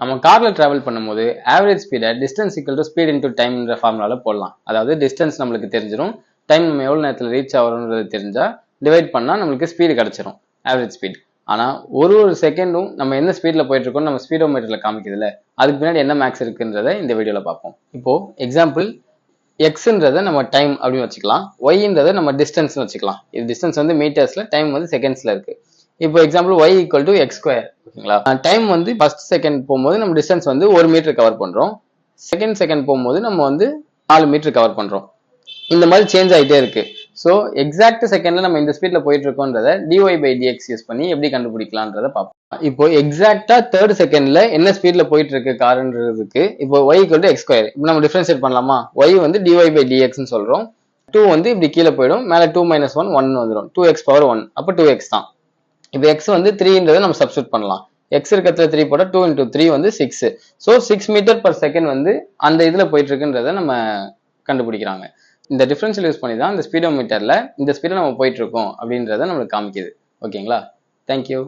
நம்ம கார்ல டிராவல் பண்ணும்போது ஆவரேஜ் ஸ்பீடை distance equal to speed into டைம்ன்ற ஃபார்முலால போடலாம். அதாவது டிஸ்டன்ஸ் நம்மளுக்கு தெரிஞ்சிடும், டைம் நம்ம எவ்வளவு நேரத்தில் ரீச் ஆகிறோம்ன்றது தெரிஞ்சா டிவைட் பண்ணா நம்மளுக்கு ஸ்பீடு கிடைச்சிரும், ஆவரேஜ் ஸ்பீட். ஆனா ஒரு செகண்டும் நம்ம என்ன ஸ்பீட்ல போயிட்டு இருக்கோம் நம்ம ஸ்பீடோமீட்டர்ல காமிக்குதுல, அதுக்கு பின்னாடி என்ன மேக்ஸ் இருக்குன்றத இந்த வீடியோல பார்ப்போம். இப்போ எக்ஸாம்பிள் எக்ஸ்ன்றதை நம்ம டைம் அப்படின்னு வச்சுக்கலாம், ஒய்ன்றதை நம்ம டிஸ்டன்ஸ் வச்சுக்கலாம். இது டிஸ்டன்ஸ் வந்து மீட்டர்ஸ்ல, டைம் வந்து செகண்ட்ஸ்ல இருக்கு. இப்போ example y equal to X square, ஓகேங்களா. டைம் வந்து ஃபர்ஸ்ட் செகண்ட் போகும்போது நம்ம டிஸ்டன்ஸ் வந்து 1 மீட்டர் கவர் பண்றோம், செகண்ட் போகும்போது நம்ம வந்து 4 மீட்டர் கவர் பண்றோம். இந்த மாதிரி சேஞ்ச் ஆகிட்டே இருக்கு. ஸோ எக்ஸாக்ட் செகண்ட்ல நம்ம இந்த ஸ்பீட்ல போயிட்டு இருக்கோன்றத dy/dx யூஸ் பண்ணி எப்படி கண்டுபிடிக்கலாம்ன்றத பார்ப்போம். இப்போ எக்ஸாக்டா தேர்ட் செகண்ட்ல என்ன ஸ்பீட்ல போயிட்டு இருக்கு காருன்றதுக்கு இப்போ y equal to X square இப்போ நம்ம டிஃபரன்ஷியேட் பண்ணலாமா. y வந்து dy/dx சொல்றோம், 2 வந்து இப்படி கீழே போயிடும், மேல 2 - 1 1 வந்துடும், 2x⁻1 அப்ப 2x தான். இப்போ x வந்து 3ன்றதை நம்ம சப்ஸ்டிட் பண்ணலாம், x இருக்கிறதுல 3 போட்டா 2 × 3 வந்து 6. ஸோ 6 மீட்டர் பர் செகண்ட் வந்து அந்த இதுல போயிட்டு இருக்குன்றத நம்ம கண்டுபிடிக்கிறாங்க. இந்த டிஃபரன்ஷியல் யூஸ் பண்ணி தான் இந்த ஸ்பீடோமீட்டர்ல இந்த ஸ்பீடை நம்ம போயிட்டு இருக்கோம் அப்படின்றத நம்மளுக்கு காமிக்குது. ஓகேங்களா, தேங்க்யூ.